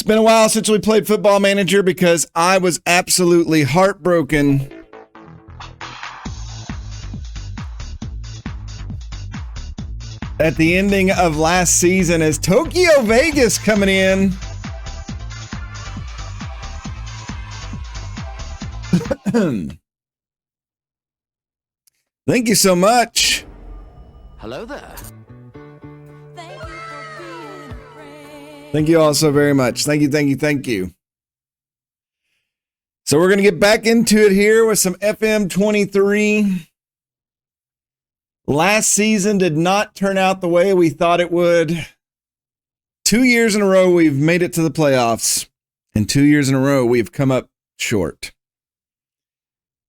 been a while since we played Football Manager because I was absolutely heartbroken at the ending of last season as Tokyo Vegas coming in. Thank you so much. Hello there. Thank you all so very much. Thank you. So we're going to get back into it here with some FM23. Last season did not turn out the way we thought it would. 2 years in a row, we've made it to the playoffs. And 2 years in a row, we've come up short.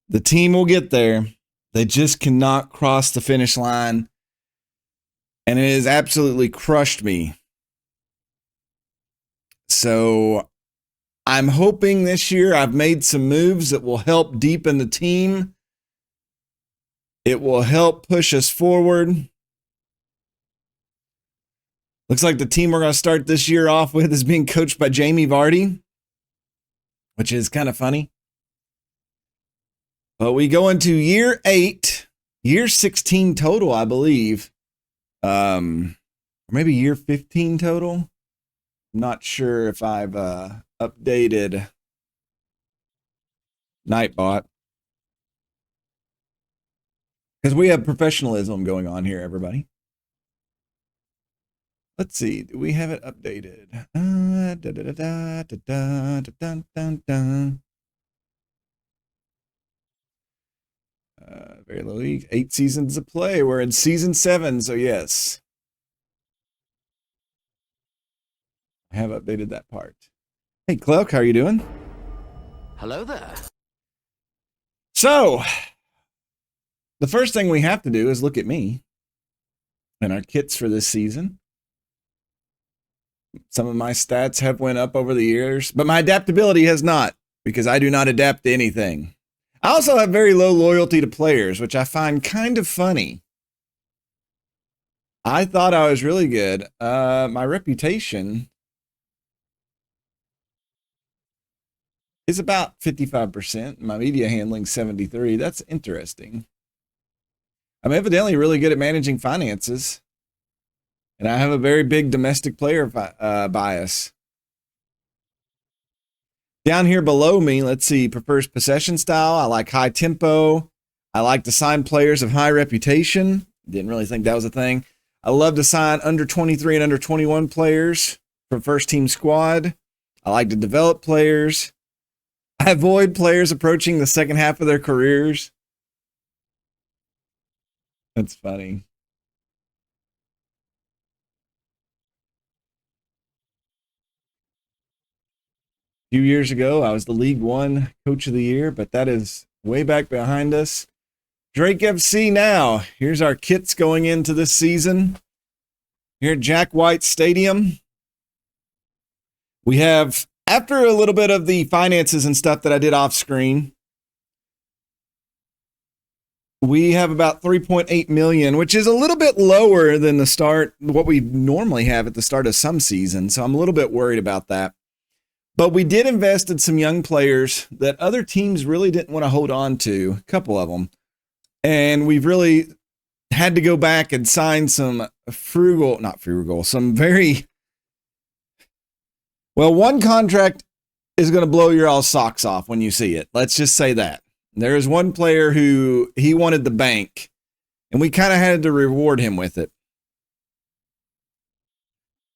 The team will get there. They just cannot cross the finish line. And it has absolutely crushed me. So I'm hoping this year I've made some moves that will help deepen the team. It will help push us forward. Looks like the team we're going to start this year off with is being coached by Jamie Vardy, which is kind of funny. But we go into year 8, year 16 total, I believe. Or maybe year 15 total. I'm not sure if I've updated Nightbot. Because we have professionalism going on here, everybody. Let's see. Do we have it updated? Very low league. 8 seasons of play. We're in season 7, so yes. I have updated that part. Hey, Clark, how are you doing? Hello there. So, the first thing we have to do is look at me and our kits for this season. Some of my stats have went up over the years, but my adaptability has not, because I do not adapt to anything. I also have very low loyalty to players, which I find kind of funny. I thought I was really good. My reputation is about 55%. My media handling 73%. That's interesting. I'm evidently really good at managing finances. And I have a very big domestic player bias. Down here below me, let's see, prefers possession style. I like high tempo. I like to sign players of high reputation. Didn't really think that was a thing. I love to sign under 23 and under 21 players for first team squad. I like to develop players. I avoid players approaching the second half of their careers. That's funny. A few years ago, I was the League One Coach of the Year, but that is way back behind us. Drake FC now. Here's our kits going into this season. Here at Jack White Stadium. We have, after a little bit of the finances and stuff that I did off screen, we have about 3.8 million, which is a little bit lower than the start, what we normally have at the start of some season. So I'm a little bit worried about that. But we did invest in some young players that other teams really didn't want to hold on to, a couple of them. And we've really had to go back and sign some some very, well, one contract is going to blow your all socks off when you see it. Let's just say that. There is one player who he wanted the bank, and we kind of had to reward him with it.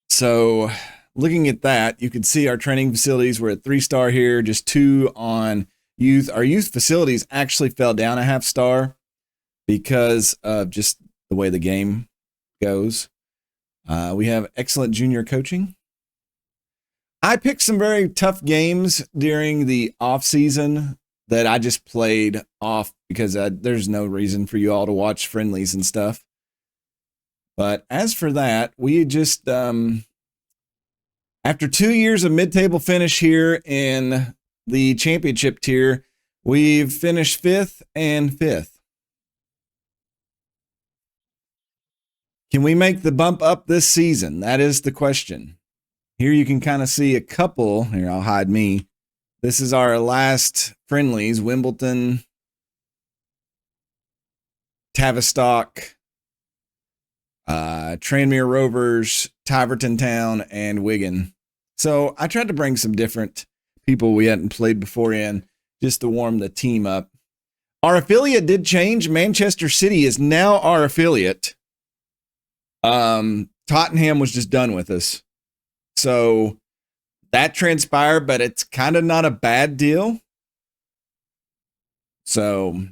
So looking at that, you can see our training facilities. We're at 3-star here, just 2 on youth. Our youth facilities actually fell down a half-star because of just the way the game goes. We have excellent junior coaching. I picked some very tough games during the off season that I just played off because there's no reason for you all to watch friendlies and stuff. But as for that, we just, after 2 years of mid-table finish here in the championship tier, we've finished 5th and 5th. Can we make the bump up this season? That is the question. Here you can kind of see a couple. Here, I'll hide me. This is our last friendlies: Wimbledon, Tavistock, Tranmere Rovers, Tiverton Town, and Wigan. So I tried to bring some different people we hadn't played before in just to warm the team up. Our affiliate did change. Manchester City is now our affiliate. Tottenham was just done with us. So that transpired, but it's kind of not a bad deal. So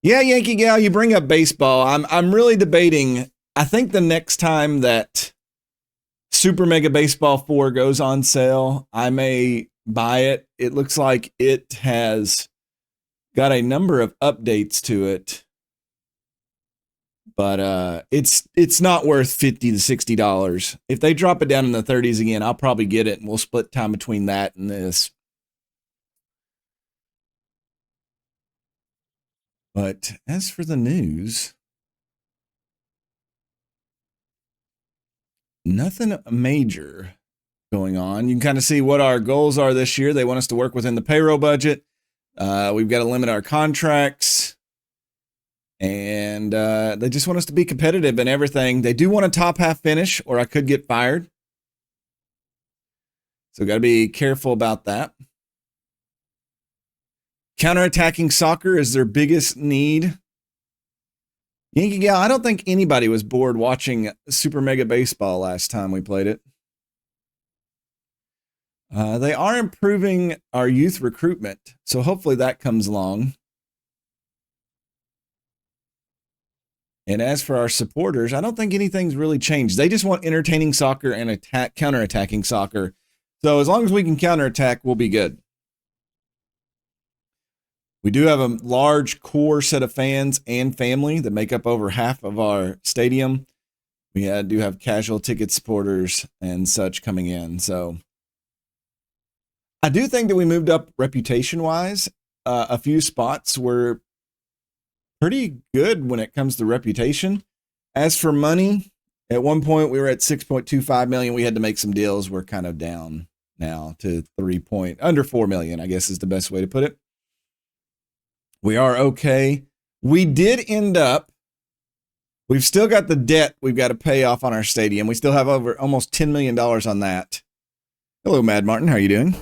yeah, Yankee Gal, you bring up baseball. I'm really debating. I think the next time that Super Mega Baseball 4 goes on sale, I may buy it. It looks like it has got a number of updates to it. But it's not worth $50 to $60. If they drop it down in the 30s again, I'll probably get it, and we'll split time between that and this. But as for the news, nothing major going on. You can kind of see what our goals are this year. They want us to work within the payroll budget. We've got to limit our contracts. And they just want us to be competitive in everything. They do want a top half finish, or I could get fired. So got to be careful about that. Counterattacking soccer is their biggest need. Yankee Gal, I don't think anybody was bored watching Super Mega Baseball last time we played it. They are improving our youth recruitment, so hopefully that comes along. And as for our supporters, I don't think anything's really changed. They just want entertaining soccer and counterattacking soccer. So as long as we can counterattack, we'll be good. We do have a large core set of fans and family that make up over half of our stadium. We do have casual ticket supporters and such coming in. So I do think that we moved up reputation-wise. A few spots were pretty good when it comes to reputation. As for money, at one point we were at 6.25 million. We had to make some deals. We're kind of down now to under 4 million, I guess is the best way to put it. We are okay. We did end up, we've still got the debt we've got to pay off on our stadium. We still have over almost $10 million on that. Hello, Mad Martin. How are you doing?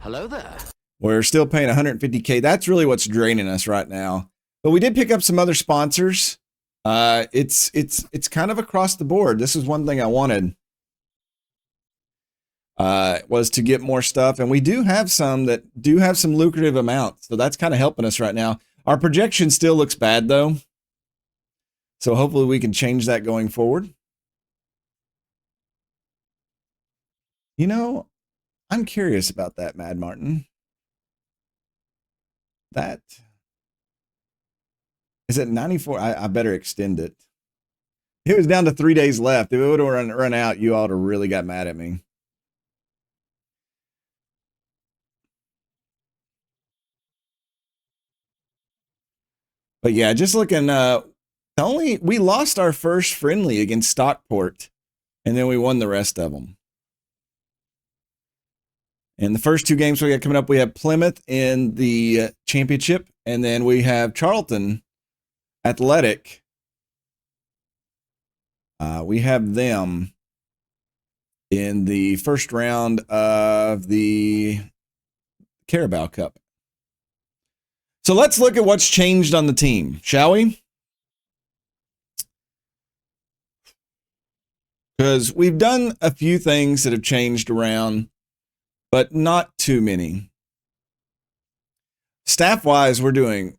Hello there. We're still paying $150K. That's really what's draining us right now. But we did pick up some other sponsors. It's kind of across the board. This is one thing I wanted, was to get more stuff. And we do have some that do have some lucrative amounts. So that's kind of helping us right now. Our projection still looks bad, though. So hopefully we can change that going forward. You know, I'm curious about that, Mad Martin. That... Is it 94? I better extend it. It was down to 3 days left. If it would have run out, you all would have really got mad at me. But yeah, just looking, we lost our first friendly against Stockport, and then we won the rest of them. And the first two games we got coming up, we have Plymouth in the championship, and then we have Charlton Athletic. We have them in the first round of the Carabao Cup. So let's look at what's changed on the team, shall we? Because we've done a few things that have changed around, but not too many. Staff-wise, we're doing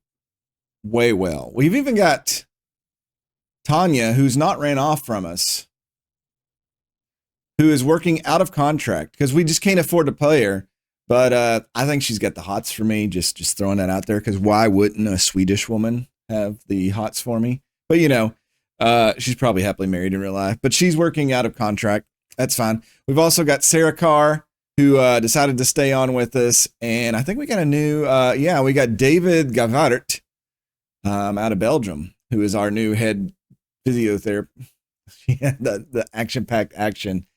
way well. We've even got Tanya, who's not ran off from us, who is working out of contract because we just can't afford to pay her. But I think she's got the hots for me. Just throwing that out there, because why wouldn't a Swedish woman have the hots for me? But you know, she's probably happily married in real life. But she's working out of contract. That's fine. We've also got Sarah Carr, who decided to stay on with us, and I think we got a new. We got David Gavart out of Belgium, who is our new head physiotherapist. Yeah, the action-packed action.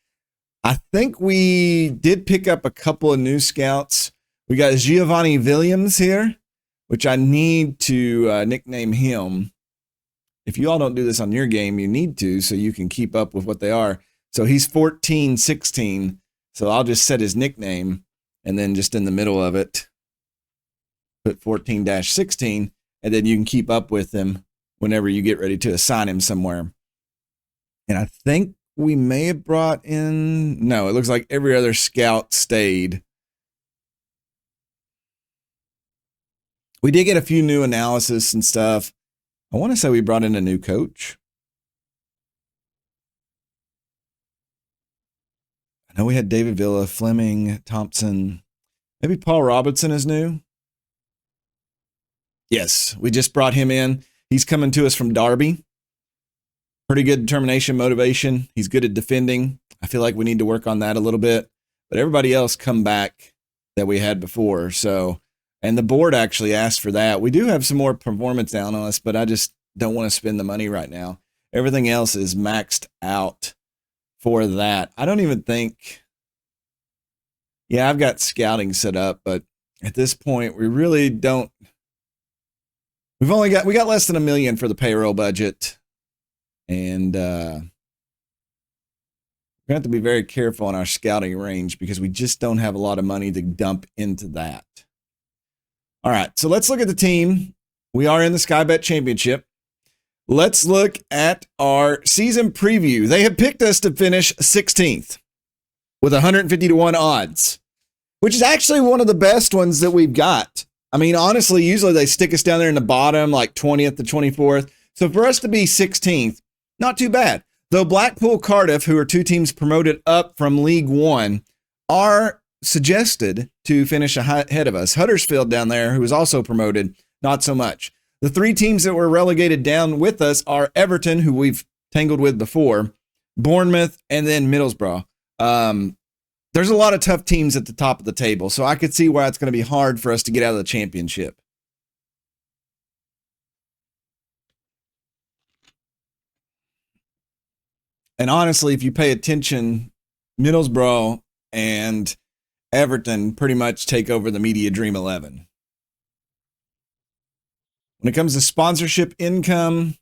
I think we did pick up a couple of new scouts. We got Giovanni Williams here, which I need to nickname him. If you all don't do this on your game, you need to so you can keep up with what they are. So he's 1416. So I'll just set his nickname and then just in the middle of it, put 14-16, and then you can keep up with him whenever you get ready to assign him somewhere. And I think we may have brought in, no, it looks like every other scout stayed. We did get a few new analysis and stuff. I want to say we brought in a new coach. I know we had David Villa, Fleming, Thompson. Maybe Paul Robinson is new. Yes, we just brought him in. He's coming to us from Derby. Pretty good determination, motivation. He's good at defending. I feel like we need to work on that a little bit. But everybody else come back that we had before. So, and the board actually asked for that. We do have some more performance analysts, but I just don't want to spend the money right now. Everything else is maxed out for that. I don't even think, yeah, I've got scouting set up, but at this point, we really don't. We got less than $1 million for the payroll budget. And we have to be very careful in our scouting range because we just don't have a lot of money to dump into that. All right, so let's look at the team. We are in the Sky Bet Championship. Let's look at our season preview. They have picked us to finish 16th with 150-1 odds, which is actually one of the best ones that we've got. I mean, honestly, usually they stick us down there in the bottom, like 20th to 24th. So for us to be 16th, not too bad. Though Blackpool, Cardiff, who are two teams promoted up from League One, are suggested to finish ahead of us. Huddersfield down there, who is also promoted, not so much. The three teams that were relegated down with us are Everton, who we've tangled with before, Bournemouth, and then Middlesbrough. There's a lot of tough teams at the top of the table, so I could see why it's going to be hard for us to get out of the championship. And honestly, if you pay attention, Middlesbrough and Everton pretty much take over the Media Dream 11. When it comes to sponsorship income,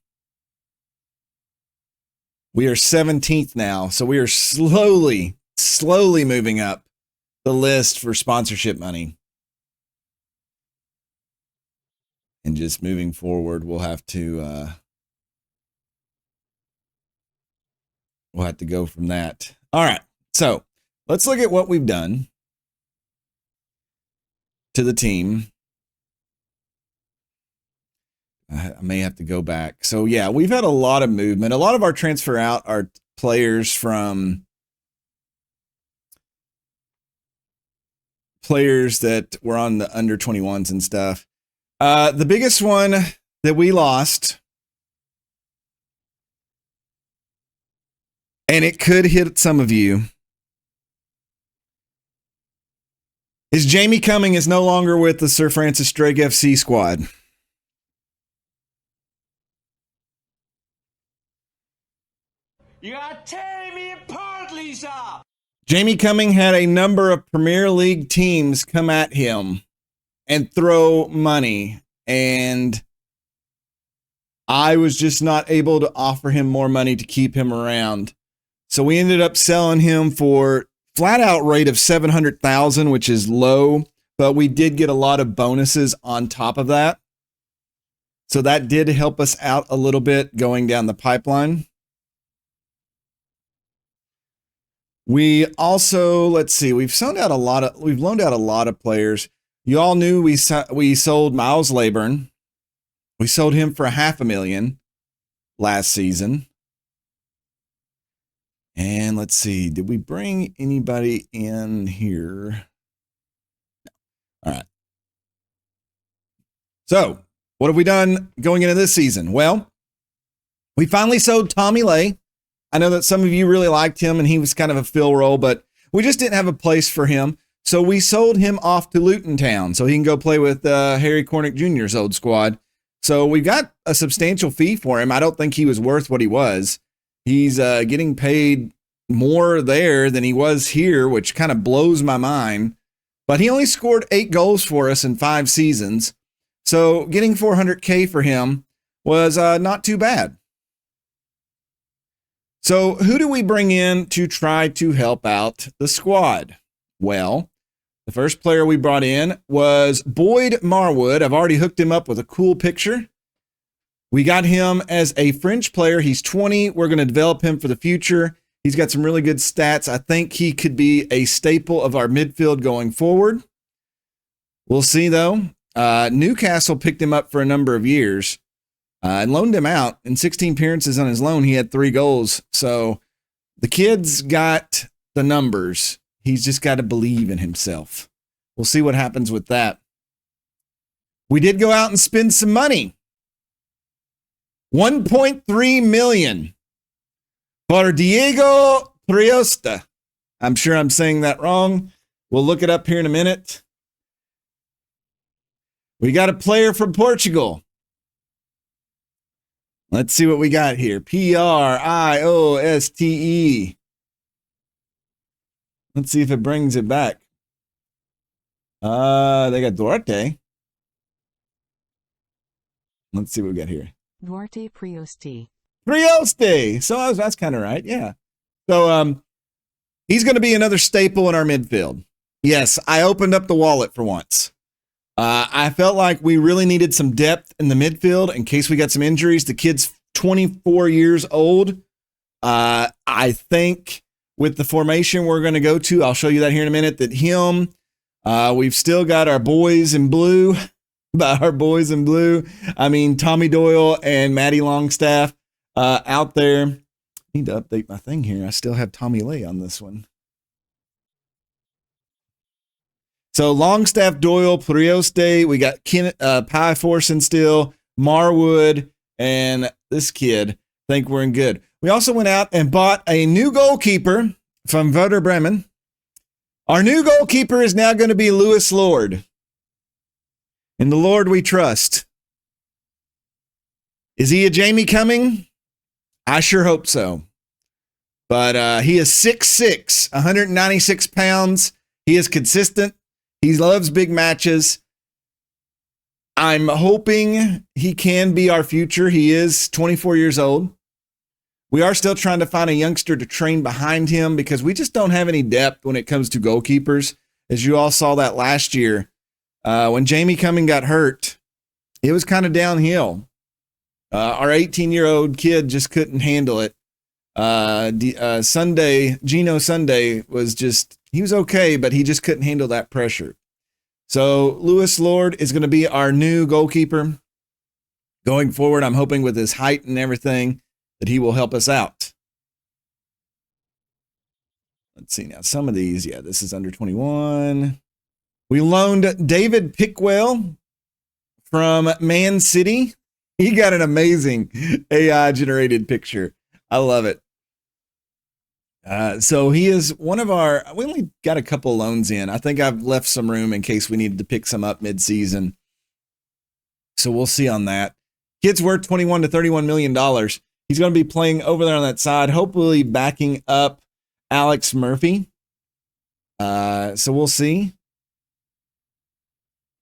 we are 17th now. So we are slowly moving up the list for sponsorship money. And just moving forward, we'll have to go from that. All right. So let's look at what we've done to the team. I may have to go back. So yeah, we've had a lot of movement. A lot of our transfer out are players that were on the under 21s and stuff. The biggest one that we lost, and it could hit some of you, is Jamie Cumming is no longer with the Sir Francis Drake FC squad. You are tearing me apart, Lisa! Jamie Cumming had a number of Premier League teams come at him and throw money, and I was just not able to offer him more money to keep him around. So we ended up selling him for flat out rate of 700,000, which is low, but we did get a lot of bonuses on top of that. So that did help us out a little bit going down the pipeline. We also, let's see, we've loaned out a lot of players. You all knew we sold Miles Laburn. We sold him for $500,000 last season. And let's see, did we bring anybody in here? No. All right. So what have we done going into this season? Well, we finally sold Tommy Lay. I know that some of you really liked him and he was kind of a fill role, but we just didn't have a place for him. So we sold him off to Luton Town so he can go play with Harry Cornick Jr.'s old squad. So we got a substantial fee for him. I don't think he was worth what he was. He's getting paid more there than he was here, which kind of blows my mind. But he only scored 8 goals for us in 5 seasons. So getting $400K for him was not too bad. So who do we bring in to try to help out the squad? Well, the first player we brought in was Boyd Marwood. I've already hooked him up with a cool picture. We got him as a French player. He's 20. We're going to develop him for the future. He's got some really good stats. I think he could be a staple of our midfield going forward. We'll see, though. Newcastle picked him up for a number of years and loaned him out. In 16 appearances on his loan, he had 3 goals. So the kid's got the numbers. He's just got to believe in himself. We'll see what happens with that. We did go out and spend some money. $1.3 million for Diego Priosta. I'm sure I'm saying that wrong. We'll look it up here in a minute. We got a player from Portugal. Let's see what we got here. Prioste. Let's see if it brings it back. They got Duarte. Let's see what we got here. Duarte Prioste. Prioste. So that's kind of right. Yeah. So he's going to be another staple in our midfield. Yes, I opened up the wallet for once. I felt like we really needed some depth in the midfield in case we got some injuries. The kid's 24 years old. I think with the formation we're going to go to, I'll show you that here in a minute, that him, we've still got our boys in blue. By our boys in blue, I mean Tommy Doyle and Matty Longstaff out there. I need to update my thing here. I still have Tommy Lay on this one. So Longstaff, Doyle, Prioste, we got Pie Forson still, Marwood, and this kid. I think we're in good. We also went out and bought a new goalkeeper from Werder Bremen. Our new goalkeeper is now going to be Lewis Lord. In the Lord we trust. Is he a Jamie Cumming? I sure hope so. But he is 6'6", 196 pounds. He is consistent. He loves big matches. I'm hoping he can be our future. He is 24 years old. We are still trying to find a youngster to train behind him because we just don't have any depth when it comes to goalkeepers. As you all saw that last year. When Jamie Cumming got hurt, it was kind of downhill. Our 18-year-old kid just couldn't handle it. Gino Sunday was just, he was okay, but he just couldn't handle that pressure. So Lewis Lord is going to be our new goalkeeper. Going forward, I'm hoping with his height and everything that he will help us out. Let's see now. Some of these, yeah, this is under 21. We loaned David Pickwell from Man City. He got an amazing AI-generated picture. I love it. So he is one of our, we only got a couple loans in. I think I've left some room in case we needed to pick some up mid-season. So we'll see on that. Kid's worth $21 to $31 million. He's going to be playing over there on that side, hopefully backing up Alex Murphy. So we'll see.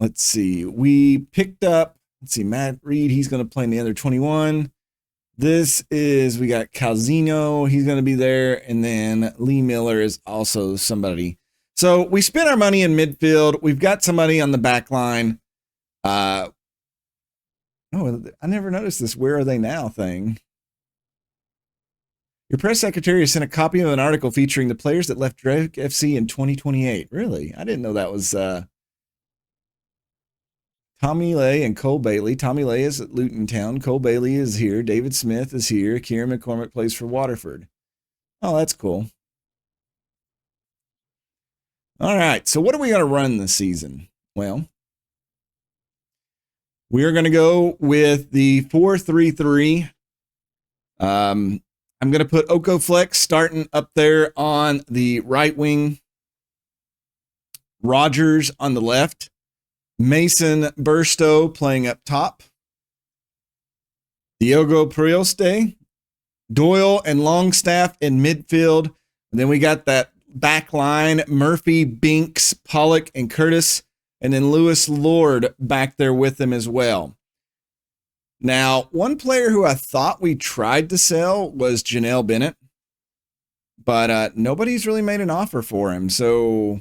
Let's see. We picked up, Matt Reed. He's going to play in the under 21. This is, we got Calzino. He's going to be there. And then Lee Miller is also somebody. So we spent our money in midfield. We've got somebody on the back line. I never noticed this "where are they now" thing. Your press secretary has sent a copy of an article featuring the players that left Drake FC in 2028. Really? I didn't know that was Tommy Lay and Cole Bailey. Tommy Lay is at Luton Town. Cole Bailey is here. David Smith is here. Kieran McCormick plays for Waterford. Oh, that's cool. All right. So what are we going to run this season? Well, we are going to go with the 4-3-3. I'm going to put Oko Flex starting up there on the right wing. Rogers on the left. Mason Burstow playing up top. Diogo Prioste Doyle and Longstaff in midfield. And then we got that back line, Murphy, Binks, Pollock, and Curtis. And then Lewis Lord back there with them as well. Now, one player who I thought we tried to sell was Janelle Bennett. But nobody's really made an offer for him. So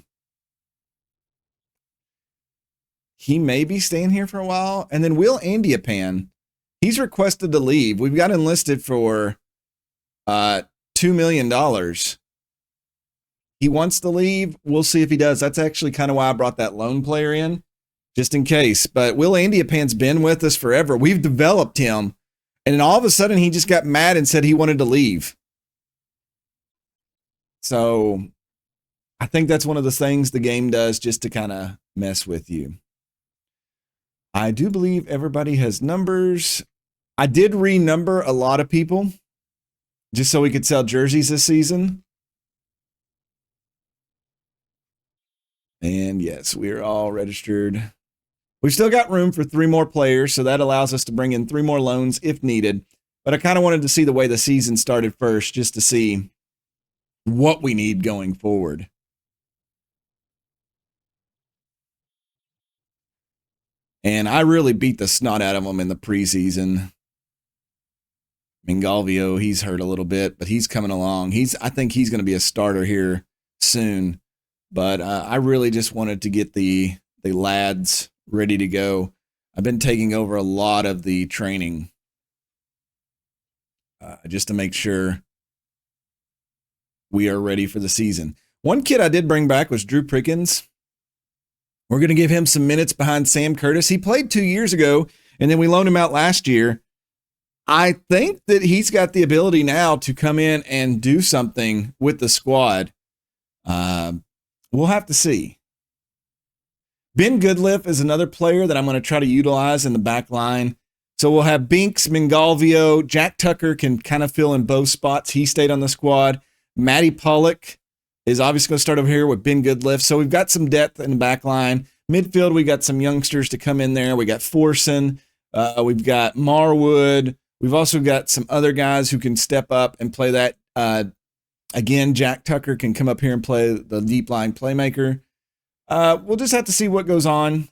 he may be staying here for a while. And then Will Andiepan, he's requested to leave. We've got him listed for $2 million. He wants to leave. We'll see if he does. That's actually kind of why I brought that lone player in, just in case. But Will Andiepan's been with us forever. We've developed him. And then all of a sudden, he just got mad and said he wanted to leave. So I think that's one of the things the game does just to kind of mess with you. I do believe everybody has numbers. I did renumber a lot of people just so we could sell jerseys this season. And yes, we are all registered. We've still got room for 3 more players, so that allows us to bring in 3 more loans if needed. But I kind of wanted to see the way the season started first, just to see what we need going forward. And I really beat the snot out of him in the preseason. Mingalvio, he's hurt a little bit, but he's coming along. I think he's going to be a starter here soon. But I really just wanted to get the lads ready to go. I've been taking over a lot of the training just to make sure we are ready for the season. One kid I did bring back was Drew Prickens. We're going to give him some minutes behind Sam Curtis. He played 2 years ago, and then we loaned him out last year. I think that he's got the ability now to come in and do something with the squad. We'll have to see. Ben Goodliff is another player that I'm going to try to utilize in the back line. So we'll have Binks, Mingalvio. Jack Tucker can kind of fill in both spots. He stayed on the squad. Matty Pollock is obviously going to start over here with Ben Goodliff. So we've got some depth in the back line. Midfield, we got some youngsters to come in there. We got Forson. We've got Marwood. We've also got some other guys who can step up and play that. Again, Jack Tucker can come up here and play the deep line playmaker. We'll just have to see what goes on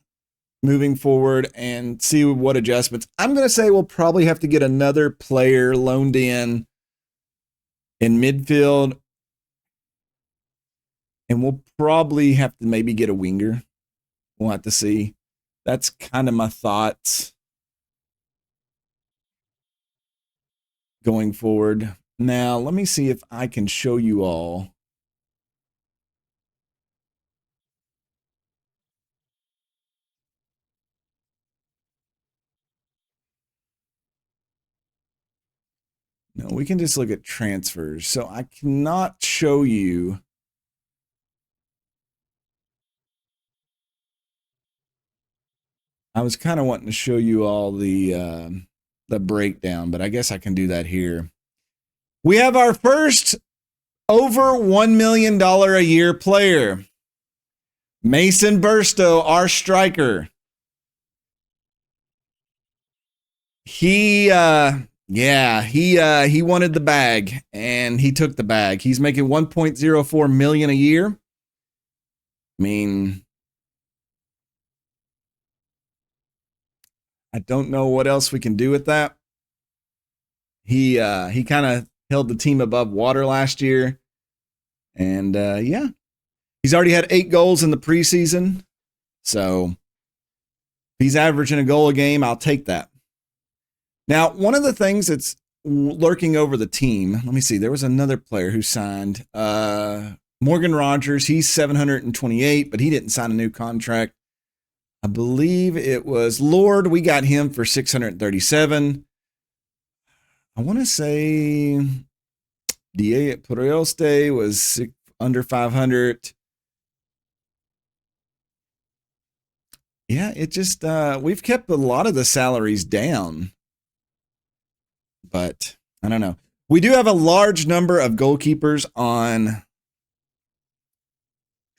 moving forward and see what adjustments. I'm going to say we'll probably have to get another player loaned in midfield. And we'll probably have to maybe get a winger. We'll have to see. That's kind of my thoughts going forward. Now, let me see if I can show you all. No, we can just look at transfers. So I cannot show you. I was kind of wanting to show you all the breakdown, but I guess I can do that here. We have our first over $1 million a year player. Mason Burstow, our striker. He wanted the bag, and he took the bag. He's making $1.04 million a year. I mean, I don't know what else we can do with that. He kind of held the team above water last year. And yeah, he's already had 8 goals in the preseason. So if he's averaging a goal a game, I'll take that. Now, one of the things that's lurking over the team, let me see, there was another player who signed, Morgan Rogers. He's 728, but he didn't sign a new contract. I believe it was Lord. We got him for 637. I want to say DA at Puerto was under 500. Yeah, it just, we've kept a lot of the salaries down. But I don't know. We do have a large number of goalkeepers on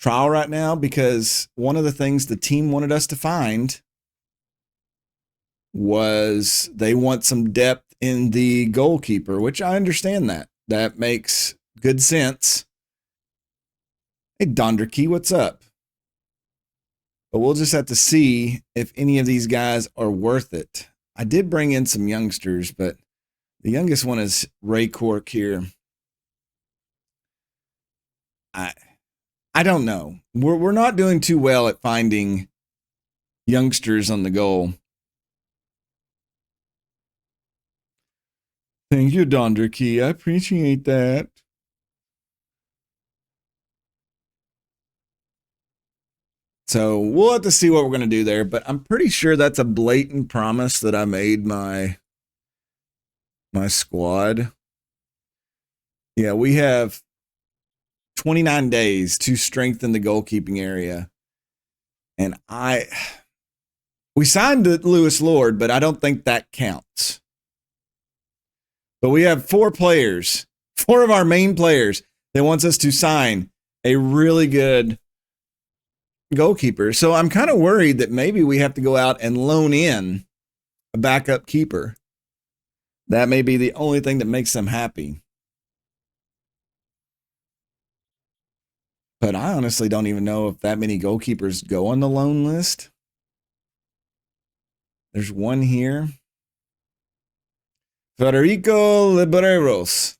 trial right now because one of the things the team wanted us to find was they want some depth in the goalkeeper, which I understand that. That makes good sense. Hey, Donderkey, what's up? But we'll just have to see if any of these guys are worth it. I did bring in some youngsters, but the youngest one is Ray Cork here. I don't know. We're not doing too well at finding youngsters on the goal. Thank you, Donderkey. I appreciate that. So we'll have to see what we're going to do there, but I'm pretty sure that's a blatant promise that I made my squad. Yeah, we have 29 days to strengthen the goalkeeping area. And we signed Lewis Lord, but I don't think that counts. But we have four of our main players that wants us to sign a really good goalkeeper. So I'm kind of worried that maybe we have to go out and loan in a backup keeper. That may be the only thing that makes them happy. But I honestly don't even know if that many goalkeepers go on the loan list. There's one here. Federico Libreros.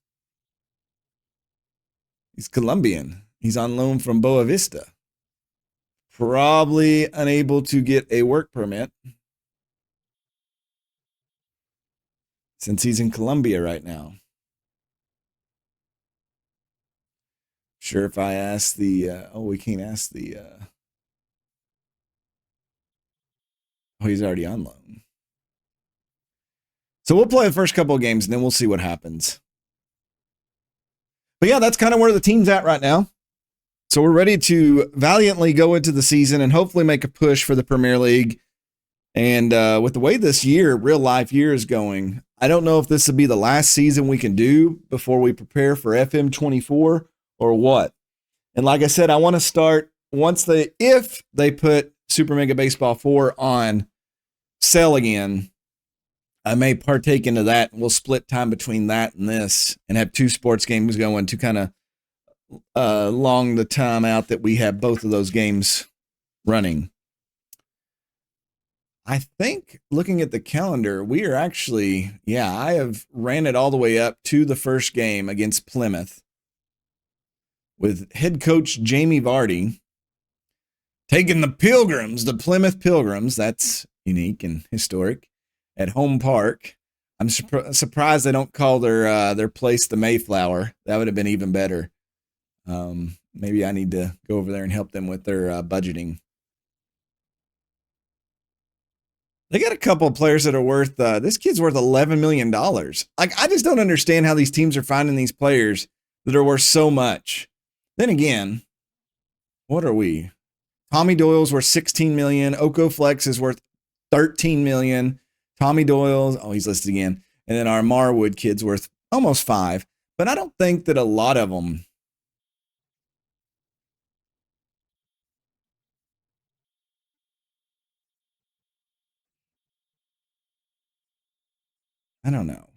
He's Colombian. He's on loan from Boa Vista. Probably unable to get a work permit since he's in Colombia right now. Sure, if I ask we can't ask the, he's already on loan. So we'll play the first couple of games and then we'll see what happens. But yeah, that's kind of where the team's at right now. So we're ready to valiantly go into the season and hopefully make a push for the Premier League. And with the way this real life year is going, I don't know if this will be the last season we can do before we prepare for FM24 or what. And like I said, I want to start if they put Super Mega Baseball 4 on sale again, I may partake into that. We'll split time between that and this and have two sports games going to kind of long the time out that we have both of those games running. I think looking at the calendar, we are actually, I have ran it all the way up to the first game against Plymouth with head coach Jamie Vardy taking the Plymouth Pilgrims. That's unique and historic at home park. I'm surprised they don't call their place the Mayflower. That would have been even better. Maybe I need to go over there and help them with their budgeting. They got a couple of players that are worth, this kid's worth $11 million. Like, I just don't understand how these teams are finding these players that are worth so much. Then again, what are we? Tommy Doyle's worth $16 million. Oko Flex is worth $13 million. Tommy Doyle's, he's listed again. And then our Marwood kid's worth almost $5 million. But I don't think that a lot of them I don't know.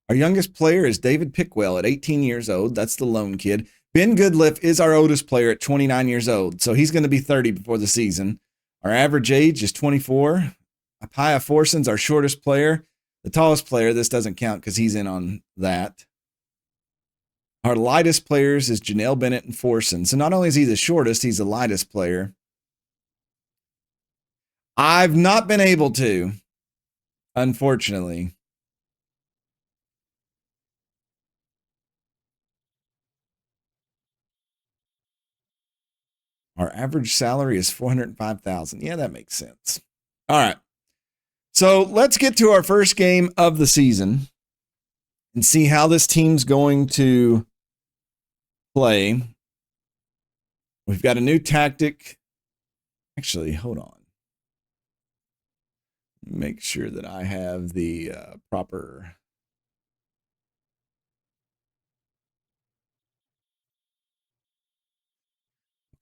Our youngest player is David Pickwell at 18 years old. That's the lone kid. Ben Goodliff is our oldest player at 29 years old. So he's going to be 30 before the season. Our average age is 24. Apaya Forson's our shortest player. The tallest player, this doesn't count because he's in on that. Our lightest players is Janelle Bennett and Forson. So not only is he the shortest, he's the lightest player. I've not been able to, unfortunately. Our average salary is $405,000. Yeah, that makes sense. All right. So let's get to our first game of the season and see how this team's going to play. We've got a new tactic. Actually, hold on. Make sure that I have the proper.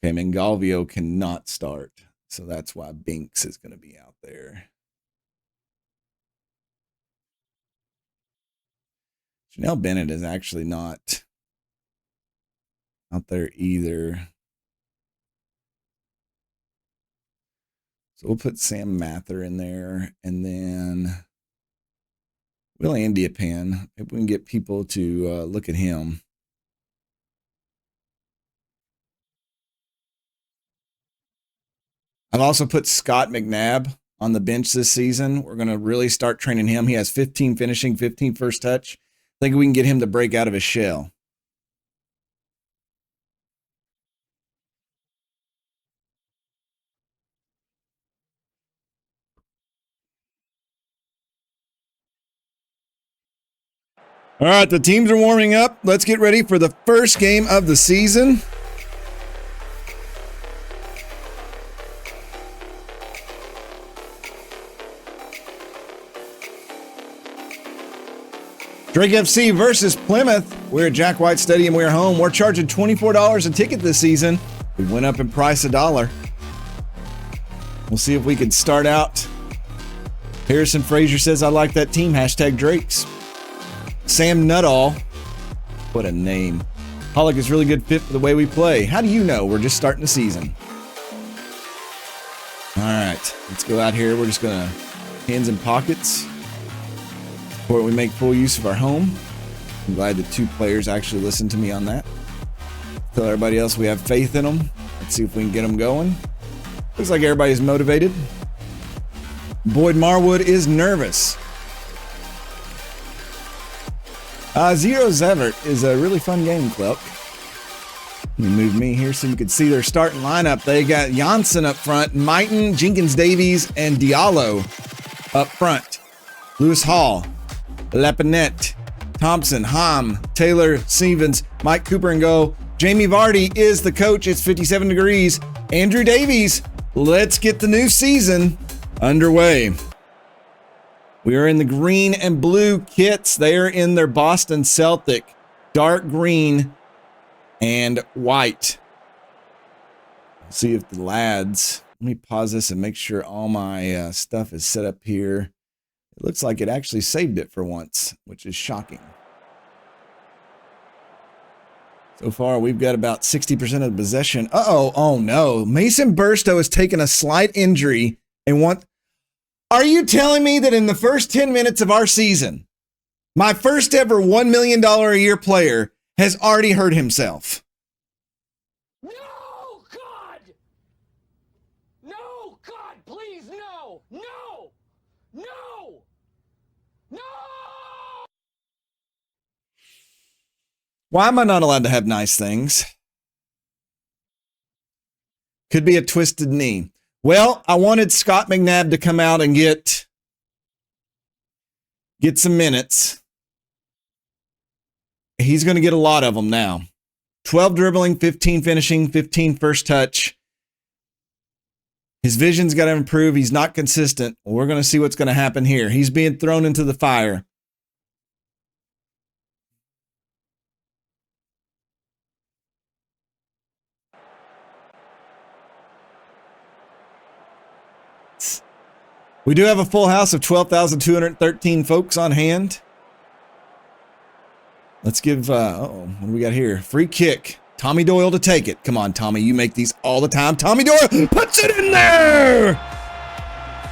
Okay, Mangalvio cannot start. So that's why Binks is going to be out there. Janelle Bennett is actually not out there either. So we'll put Sam Mather in there, and then Will Andiepan. If we can get people to look at him. I've also put Scott McNabb on the bench this season. We're going to really start training him. He has 15 finishing, 15 first touch. I think we can get him to break out of his shell. All right, the teams are warming up. Let's get ready for the first game of the season. Drake FC versus Plymouth. We're at Jack White Stadium. We're home. We're charging $24 a ticket this season. We went up in price $1. We'll see if we can start out. Harrison Frazier says, I like that team. Hashtag Drakes. Sam Nuttall. What a name. Pollock is really good fit for the way we play. How do you know? We're just starting the season. All right, let's go out here. We're just going to hands in pockets. Before we make full use of our home. I'm glad that 2 players actually listened to me on that. Tell everybody else we have faith in them. Let's see if we can get them going. Looks like everybody's motivated. Boyd Marwood is nervous. Zero Zevert is a really fun game, Clelk. Let me move me here so you can see their starting lineup. They got Janssen up front, Mighton, Jenkins Davies, and Diallo up front. Lewis Hall, Lepinette, Thompson, Ham, Taylor, Stevens, Mike Cooper and goal. Jamie Vardy is the coach. It's 57 degrees. Andrew Davies, let's get the new season underway. We are in the green and blue kits. They are in their Boston Celtic, dark green and white. Let's see if the lads, let me pause this and make sure all my stuff is set up here. It looks like it actually saved it for once, which is shocking. So far, we've got about 60% of the possession. Oh no. Mason Burstow has taken a slight injury and Are you telling me that in the first 10 minutes of our season, my first ever $1 million a year player has already hurt himself? No, God! No, God, please, no! No! No! No! Why am I not allowed to have nice things? Could be a twisted knee. Well, I wanted Scott McNabb to come out and get some minutes. He's going to get a lot of them now. 12 dribbling, 15 finishing, 15 first touch. His vision's got to improve. He's not consistent. We're going to see what's going to happen here. He's being thrown into the fire. We do have a full house of 12,213 folks on hand. Let's give, what do we got here? Free kick. Tommy Doyle to take it. Come on, Tommy. You make these all the time. Tommy Doyle puts it in there.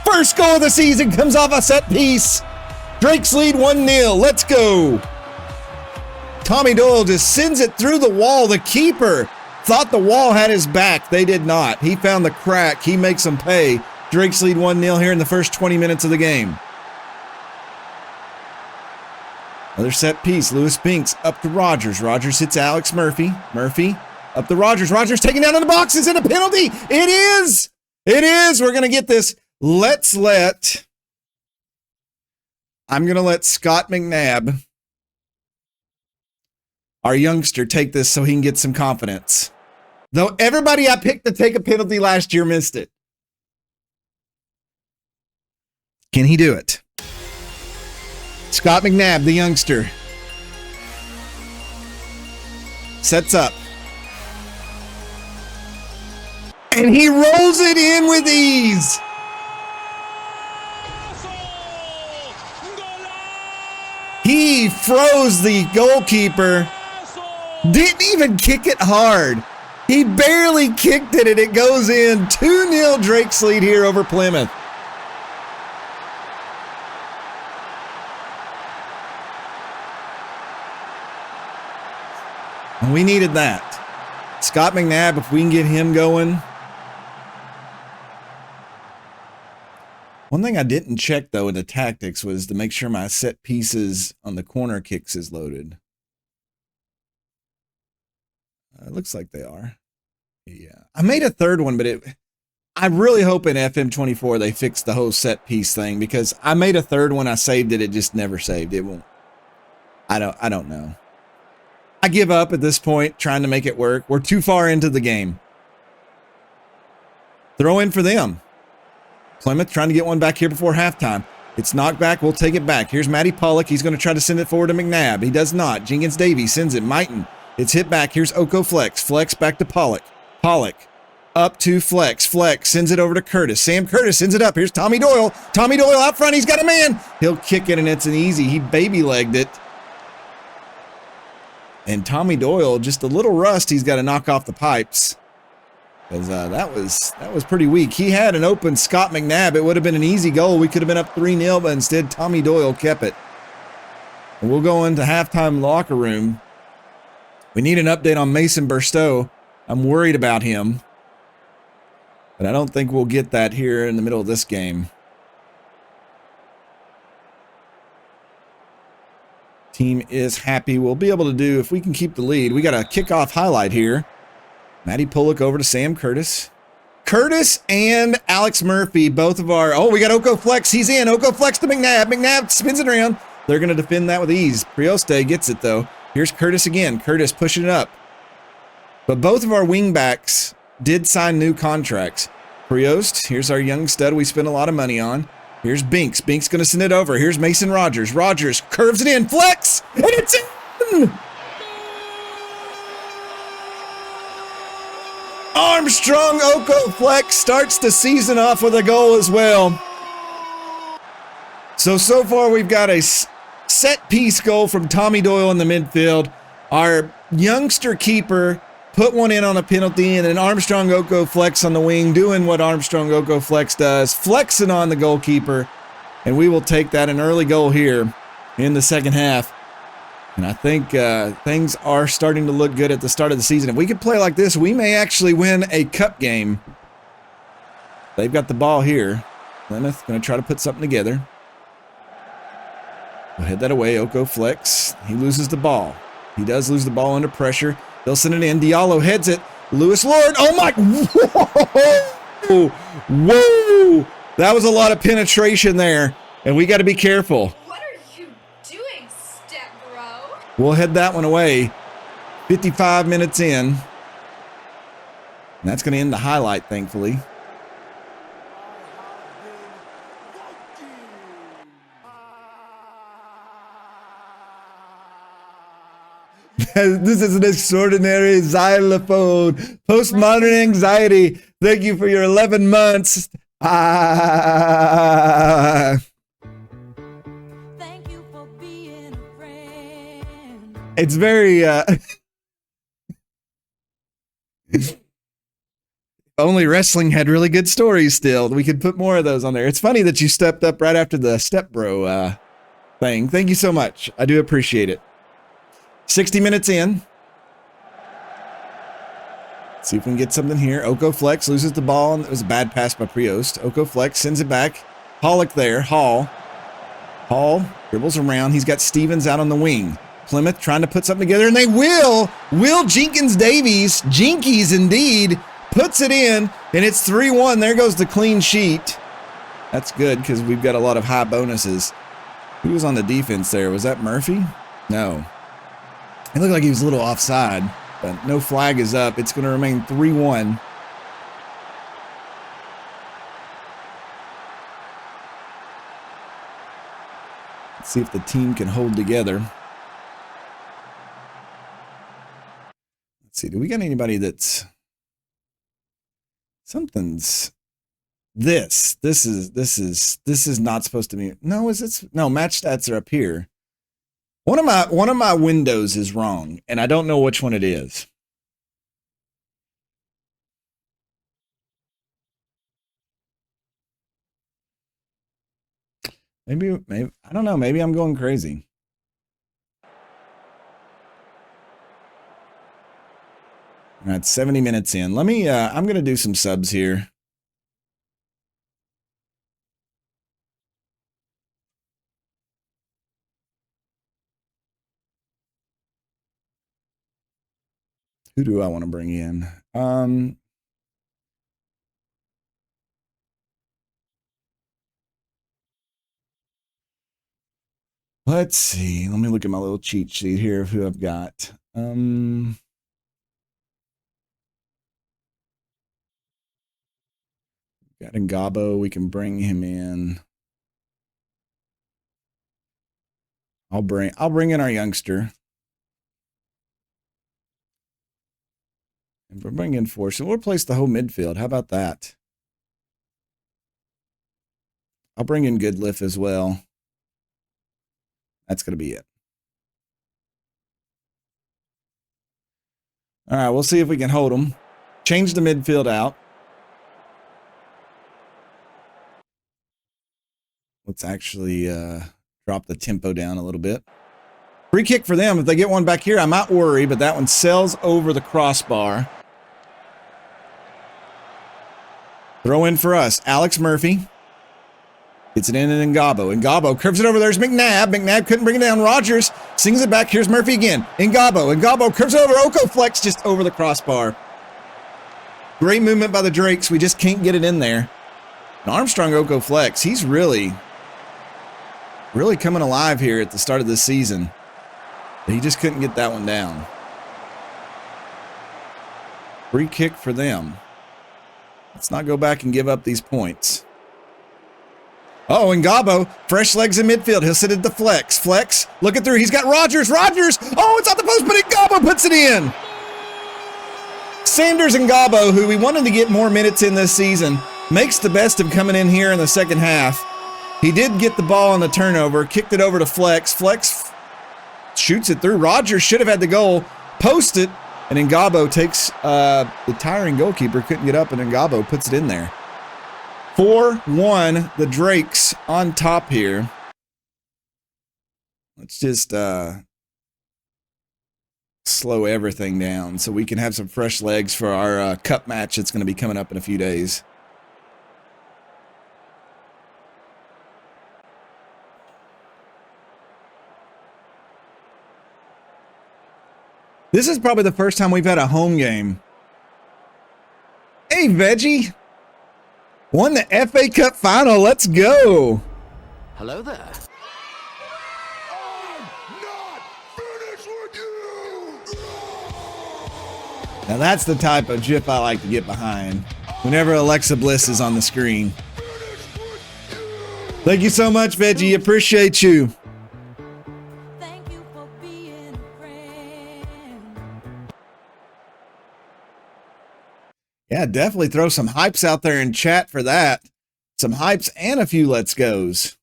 First goal of the season comes off a set piece. Drake's lead 1-0. Let's go. Tommy Doyle just sends it through the wall. The keeper thought the wall had his back. They did not. He found the crack. He makes them pay. Drake's lead 1-0 here in the first 20 minutes of the game. Another set piece. Lewis Binks up to Rogers. Rogers hits Alex Murphy. Murphy up to Rogers. Rogers taken down in the box. Is it a penalty? It is. It is. We're going to get this. I'm going to let Scott McNabb, our youngster, take this so he can get some confidence. Though everybody I picked to take a penalty last year missed it. Can he do it? Scott McNabb, the youngster, sets up. And he rolls it in with ease. He froze the goalkeeper. Didn't even kick it hard. He barely kicked it, and it goes in. 2-0 Drake's lead here over Plymouth. And we needed that. Scott McNabb, if we can get him going. One thing I didn't check, though, in the tactics was to make sure my set pieces on the corner kicks is loaded. It looks like they are. Yeah. I made a third one, but I really hope in FM24 they fix the whole set piece thing, because I made a third one, I saved it, it just never saved. It won't. I don't know. I give up at this point trying to make it work. We're too far into the game. Throw in for them. Plymouth trying to get one back here before halftime. It's knocked back. We'll take it back. Here's Matty Pollock. He's going to try to send it forward to McNabb. He does not. Jenkins Davies sends it. Mighton. It's hit back. Here's Oko Flex. Flex back to Pollock. Pollock up to Flex. Flex sends it over to Curtis. Sam Curtis sends it up. Here's Tommy Doyle. Tommy Doyle out front. He's got a man. He'll kick it, and it's an easy. He baby-legged it. And Tommy Doyle, just a little rust, he's got to knock off the pipes. Because that was pretty weak. He had an open Scott McNabb. It would have been an easy goal. We could have been up 3-0, but instead Tommy Doyle kept it. And we'll go into halftime locker room. We need an update on Mason Burstow. I'm worried about him. But I don't think we'll get that here in the middle of this game. Team is happy. We'll be able to do, if we can keep the lead. We got a kickoff highlight here. Matty Pollock over to Sam Curtis. Curtis and Alex Murphy, both of our... Oh, we got Oko Flex. He's in. Oko Flex to McNabb. McNabb spins it around. They're going to defend that with ease. Prioste gets it, though. Here's Curtis again. Curtis pushing it up. But both of our wingbacks did sign new contracts. Prioste, here's our young stud we spent a lot of money on. Here's Binks. Binks going to send it over. Here's Mason Rogers. Rogers curves it in. Flex! And it's in! Armstrong Oko Flex starts the season off with a goal as well. So far we've got a set piece goal from Tommy Doyle in the midfield. Our youngster keeper put one in on a penalty, and then Armstrong Oko Flex on the wing, doing what Armstrong Oko Flex does, flexing on the goalkeeper, and we will take that, an early goal here in the second half. And I think things are starting to look good at the start of the season. If we could play like this, we may actually win a cup game. They've got the ball here. Plymouth going to try to put something together. We'll head that away. Oko Flex. He loses the ball. He does lose the ball under pressure. They'll send it in. Diallo heads it. Lewis Lord. Oh my. Whoa. Whoa. That was a lot of penetration there. And we got to be careful. What are you doing, step bro? We'll head that one away. 55 minutes in. And that's going to end the highlight, thankfully. This is an extraordinary xylophone. Postmodern anxiety. Thank you for your 11 months. Thank you for being a friend. It's very... Only wrestling had really good stories still. We could put more of those on there. It's funny that you stepped up right after the Step Bro thing. Thank you so much. I do appreciate it. 60 minutes in. Let's see if we can get something here. Oko Flex loses the ball, and it was a bad pass by Prioste. Oko Flex sends it back. Pollock there. Hall dribbles around. He's got Stevens out on the wing. Plymouth trying to put something together, and they will. Will Jenkins Davies, Jinkies indeed, puts it in, and it's 3-1. There goes the clean sheet. That's good because we've got a lot of high bonuses. Who was on the defense there? Was that Murphy? No. It looked like he was a little offside, but no flag is up. It's going to remain 3-1. Let's see if the team can hold together. Let's see. Do we got anybody that's... Something's... This is not supposed to be... No, is it? No, match stats are up here. One of my windows is wrong, and I don't know which one it is. Maybe I don't know. Maybe I'm going crazy. All right, 70 minutes in. Let me. I'm gonna do some subs here. Who do I want to bring in? Let's see. Let me look at my little cheat sheet here of who I've got. Got Ngabo. We can bring him in. I'll bring in our youngster. And we'll bring in four. So we'll replace the whole midfield. How about that? I'll bring in Goodliff as well. That's going to be it. All right, we'll see if we can hold them. Change the midfield out. Let's actually drop the tempo down a little bit. Free kick for them. If they get one back here, I might worry, but that one sails over the crossbar. Throw in for us. Alex Murphy. Gets it in and Ngabo. Ngabo curves it over. There's McNabb. McNabb couldn't bring it down. Rogers sings it back. Here's Murphy again. Ngabo curves it over. Oko flex just over the crossbar. Great movement by the Drakes. We just can't get it in there. And Armstrong Oko flex. He's really coming alive here at the start of this season. But he just couldn't get that one down. Free kick for them. Let's not go back and give up these points. Oh, Ngabo, fresh legs in midfield. He'll sit at the flex. Flex, looking through. He's got Rogers. Oh, it's on the post, but Ngabo puts it in. Sanders Ngabo, who we wanted to get more minutes in this season, makes the best of coming in here in the second half. He did get the ball on the turnover, kicked it over to Flex. Flex shoots it through. Rogers should have had the goal, post it, and Ngabo takes the tiring goalkeeper, couldn't get up, and Ngabo puts it in there. 4-1, the Drakes on top here. Let's just slow everything down so we can have some fresh legs for our cup match that's going to be coming up in a few days. This is probably the first time we've had a home game. Hey, Veggie. Won the FA Cup final. Let's go. Hello there. I'm not finished with you! Now that's the type of GIF I like to get behind whenever Alexa Bliss is on the screen. Thank you so much, Veggie. Appreciate you. Thank you for being a friend. Yeah, definitely throw some hypes out there in chat for that. Some hypes and a few let's goes.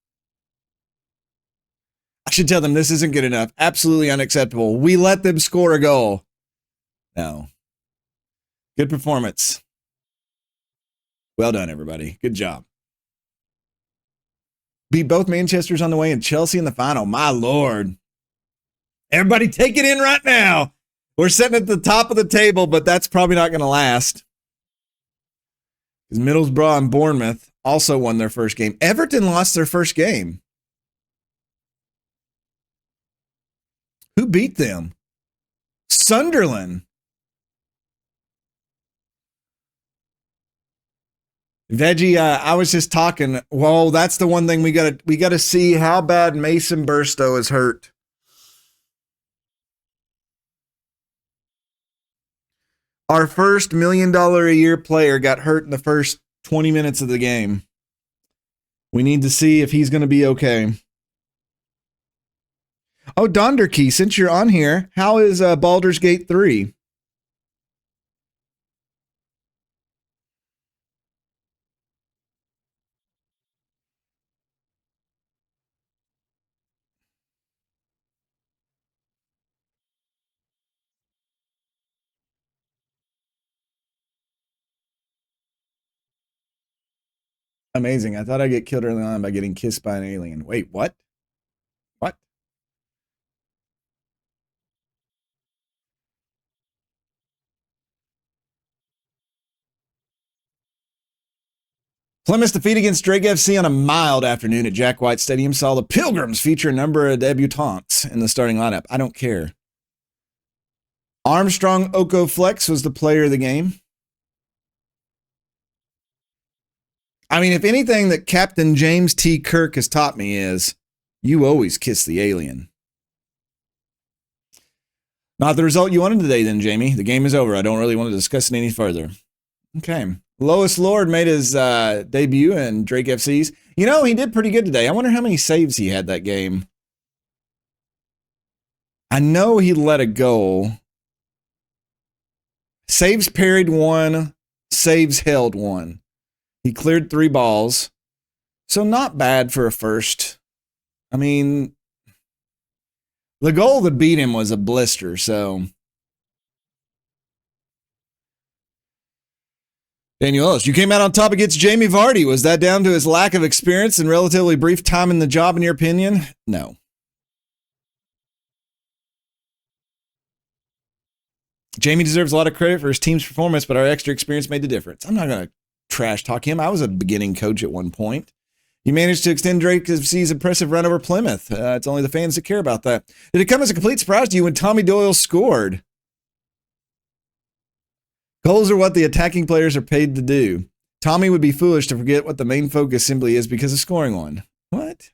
I should tell them this isn't good enough. Absolutely unacceptable. We let them score a goal. No. Good performance. Well done, everybody. Good job. Beat both Manchesters on the way and Chelsea in the final. My Lord. Everybody take it in right now. We're sitting at the top of the table, but that's probably not going to last. Because Middlesbrough and Bournemouth also won their first game. Everton lost their first game. Who beat them? Sunderland. Veggie, I was just talking. Well, that's the one thing we gotta see how bad Mason Burstow is hurt. Our first $1 million a year player got hurt in the first 20 minutes of the game. We need to see if he's going to be okay. Oh, Donderkey, since you're on here, how is Baldur's Gate 3? Amazing. I thought I'd get killed early on by getting kissed by an alien. Wait, what? What? Plymouth's defeat against Drake FC on a mild afternoon at Jack White Stadium saw the Pilgrims feature a number of debutantes in the starting lineup. I don't care. Armstrong Oko Flex was the player of the game. I mean, if anything that Captain James T. Kirk has taught me is you always kiss the alien. Not the result you wanted today, then, Jamie. The game is over. I don't really want to discuss it any further. Okay. Lois Lord made his debut in Drake FC's. You know, he did pretty good today. I wonder how many saves he had that game. I know he let a goal. Saves parried 1, saves held 1. He cleared 3 balls. So not bad for a first. I mean, the goal that beat him was a blister, so. Daniel Ellis, you came out on top against Jamie Vardy. Was that down to his lack of experience and relatively brief time in the job, in your opinion? No. Jamie deserves a lot of credit for his team's performance, but our extra experience made the difference. I'm not going to trash talk him. I was a beginning coach at one point. You managed to extend Drake FC's impressive run over Plymouth. It's only the fans that care about that. Did it come as a complete surprise to you when Tommy Doyle scored? Goals are what the attacking players are paid to do. Tommy would be foolish to forget what the main focus simply is because of scoring one. What?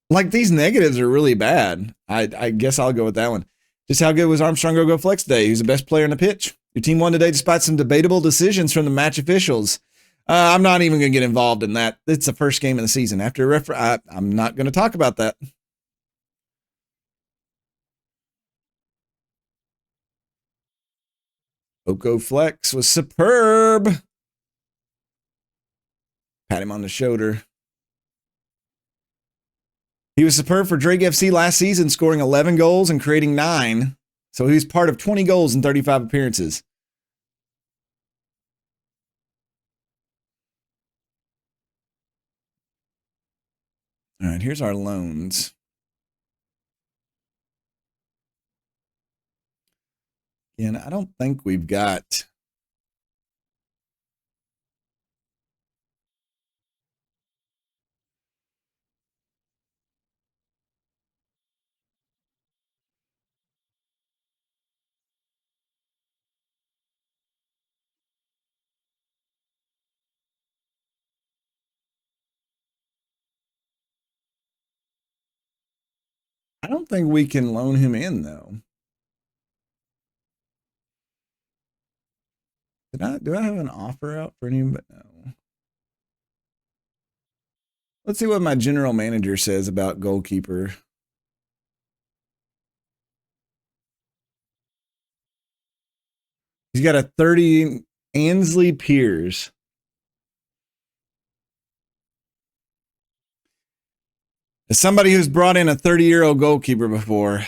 Like, these negatives are really bad. I guess I'll go with that one. Just how good was Armstrong Go Flex today? Who's the best player on the pitch? Your team won today despite some debatable decisions from the match officials. I'm not even going to get involved in that. It's the first game of the season. After I'm not going to talk about that. Oko Flex was superb. Pat him on the shoulder. He was superb for Drake FC last season, scoring 11 goals and creating 9. So he was part of 20 goals in 35 appearances. All right, here's our loans. And I don't think we've got. I don't think we can loan him in, though. Do I have an offer out for him? But no. Let's see what my general manager says about goalkeeper. He's got a 30 Ansley Piers. As somebody who's brought in a 30-year-old goalkeeper before,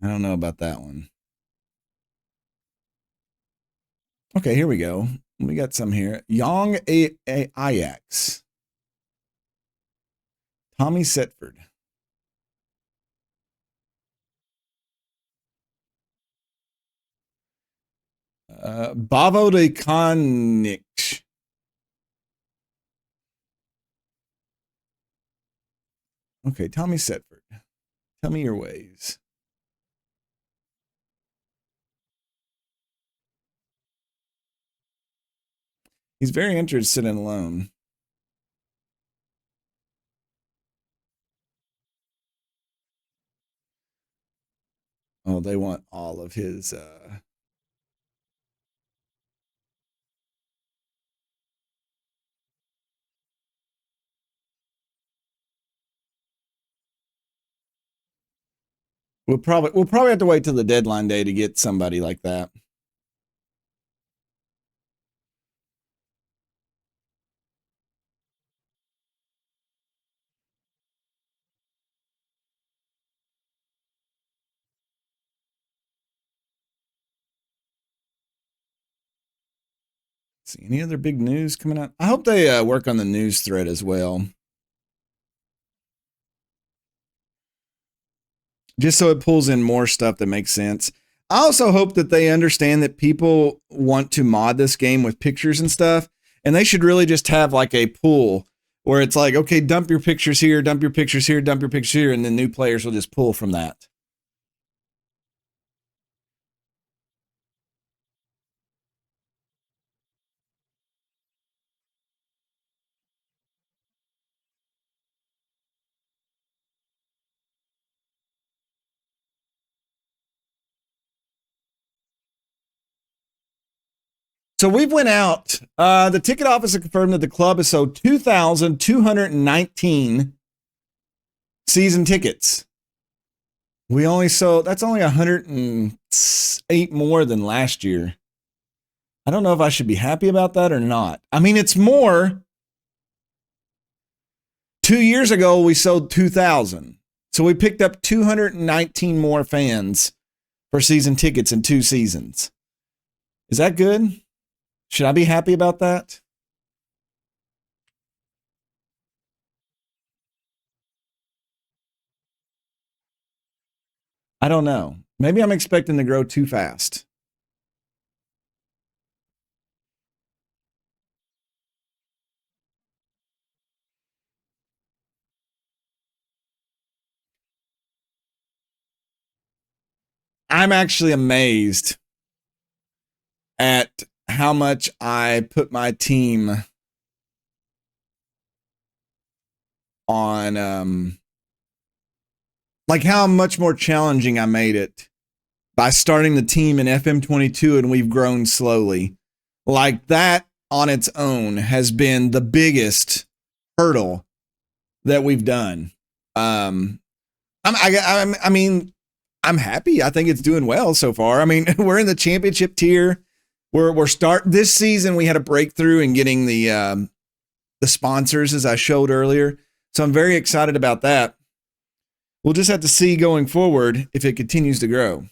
I don't know about that one. Okay, here we go. We got some here. Young Ajax. Tommy Setford. Bavo de Konich. Okay, Tommy Setford. Tell me your ways. He's very interested in loan. Oh, they want all of his. We'll probably have to wait till the deadline day to get somebody like that. See any other big news coming out? I hope they work on the news thread as well. Just so it pulls in more stuff that makes sense. I also hope that they understand that people want to mod this game with pictures and stuff, and they should really just have like a pool where it's like, okay, dump your pictures here, dump your pictures here, dump your pictures here, and then new players will just pull from that. So we've went out. The ticket office has confirmed that the club has sold 2,219 season tickets. We only sold, that's only 108 more than last year. I don't know if I should be happy about that or not. I mean, it's more. 2 years ago, we sold 2,000. So we picked up 219 more fans for season tickets in 2 seasons. Is that good? Should I be happy about that? I don't know. Maybe I'm expecting to grow too fast. I'm actually amazed at how much I put my team on, like how much more challenging I made it by starting the team in FM22 and we've grown slowly. Like that on its own has been the biggest hurdle that we've done. I mean, I'm happy. I think it's doing well so far. I mean, we're in the championship tier. We're this season. We had a breakthrough in getting the sponsors, as I showed earlier. So I'm very excited about that. We'll just have to see going forward if it continues to grow.